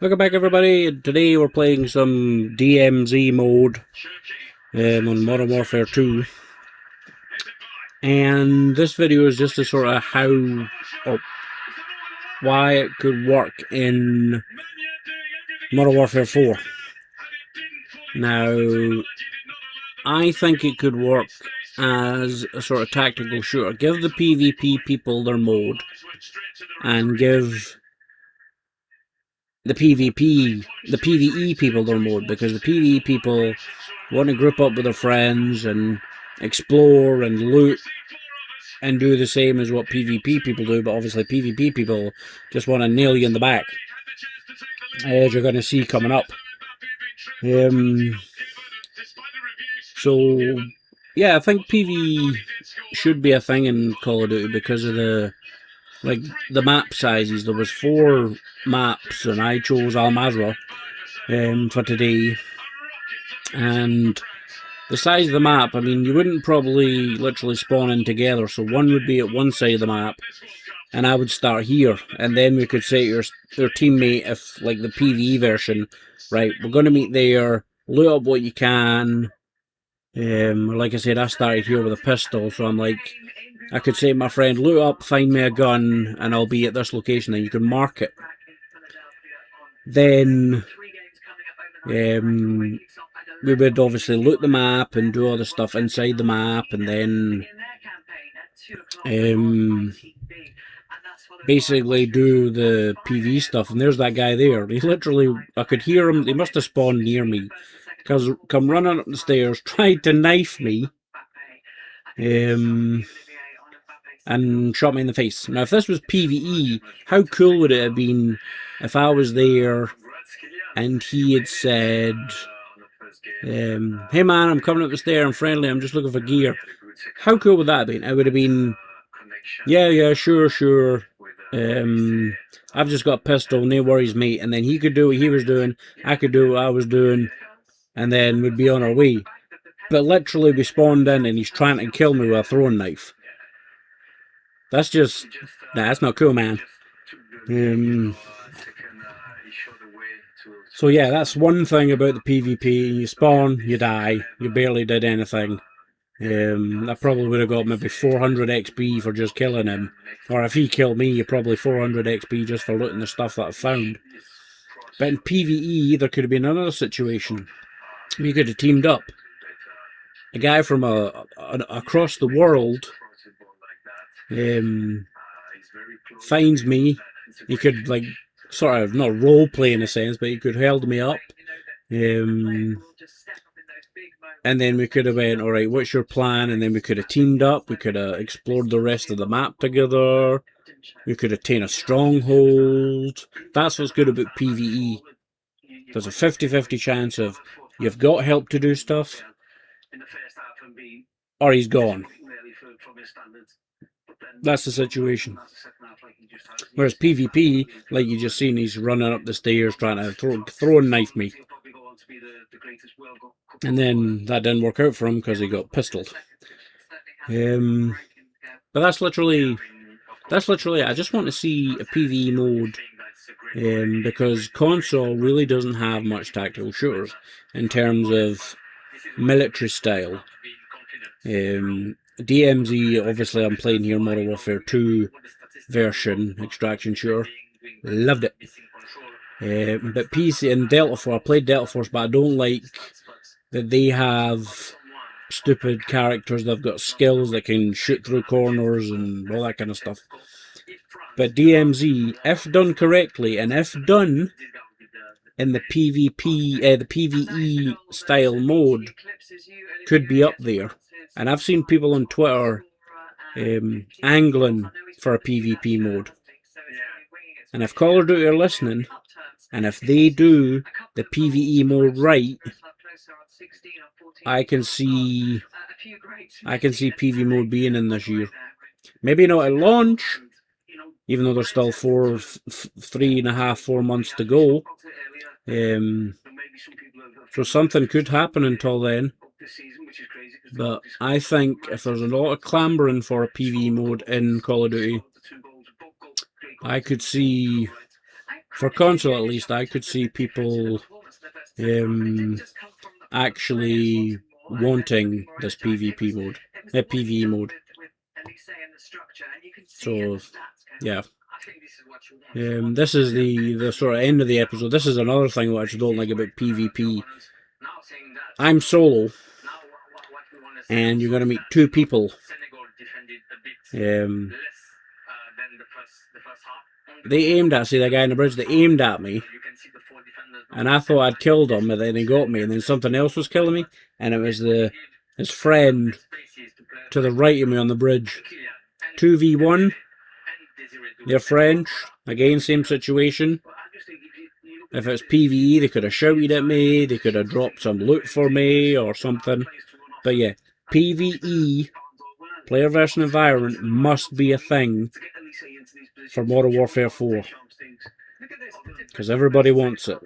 Welcome back, everybody. Today we're playing some DMZ mode on Modern Warfare 2. And this video is just to sort of why it could work in Modern Warfare 4. Now, I think it could work as a sort of tactical shooter. Give the PvP people their mode and give the PvE people their mode, because the PvE people want to group up with their friends and explore and loot and do the same as what PvP people do, but obviously PvP people just want to nail you in the back, as you're going to see coming up. So yeah, I think PvE should be a thing in Call of Duty because of the map sizes. There was 4 maps and I chose Al Mazrah for today, and the size of the map, I mean, you wouldn't probably literally spawn in together, so one would be at one side of the map and I would start here, and then we could say to your teammate, if like the PvE version, right, we're going to meet there, loot up what you can. Like I said, I started here with a pistol, so I'm like, I could say to my friend, loot up, find me a gun, and I'll be at this location, and you can mark it. Then we would obviously loot the map and do all the stuff inside the map, and then basically do the PvE stuff. And there's that guy there. He literally, I could hear him. They must have spawned near me, because come running up the stairs, tried to knife me, and shot me in the face. Now, if this was PvE, how cool would it have been if I was there and he had said, hey man, I'm coming up the stairs, I'm friendly, I'm just looking for gear. How cool would that have been? It would have been, yeah, sure. I've just got a pistol, no worries, mate. And then he could do what he was doing, I could do what I was doing, and then we'd be on our way. But literally, we spawned in and he's trying to kill me with a throwing knife. That's just, nah, that's not cool, man. So yeah, that's one thing about the PvP. You spawn, you die, you barely did anything. I probably would have got maybe 400 XP for just killing him. Or if he killed me, you probably 400 XP just for looting the stuff that I found. But in PvE, there could have been another situation. We could have teamed up. A guy from across the world finds me. He could, like, sort of, not role play in a sense, but he could have held me up. And then we could have went, alright, what's your plan? And then we could have teamed up, we could have explored the rest of the map together, we could have taken a stronghold. That's what's good about PvE. There's a 50-50 chance of you've got help to do stuff, or he's gone. That's the situation. Whereas PvP, like you just seen, he's running up the stairs trying to throw and knife me. And then that didn't work out for him because he got pistoled. But that's literally I just want to see a PvE mode, because console really doesn't have much tactical shooters in terms of military style. DMZ, obviously I'm playing here Modern Warfare 2 version, extraction shooter. Loved it. But PC and Delta Force, I played Delta Force, but I don't like that they have stupid characters. They've got skills that can shoot through corners and all that kind of stuff. But DMZ, if done correctly, and if done in the PvE style mode, could be up there. And I've seen people on Twitter angling for a PvP mode. And if Call of Duty are listening, and if they do the PvE mode right, I can see PvE mode being in this year. Maybe not at launch, even though there's still 3.5, 4 months to go. So something could happen until then. But I think if there's a lot of clambering for a PvE mode in Call of Duty, I could see for console at least, I could see people actually wanting this PvP mode, PvE mode. So, yeah. This is the sort of end of the episode. This is another thing which I don't like about PvP. I'm solo, and you're going to meet two people. They aimed at, see that guy in the bridge, they aimed at me, and I thought I'd killed him, and then he got me, and then something else was killing me, and it was his friend to the right of me on the bridge. 2v1, they're French, again same situation. If it's PvE, they could have shouted at me, they could have dropped some loot for me or something. But yeah, PvE, player versus environment, must be a thing for Modern Warfare 4. Because everybody wants it.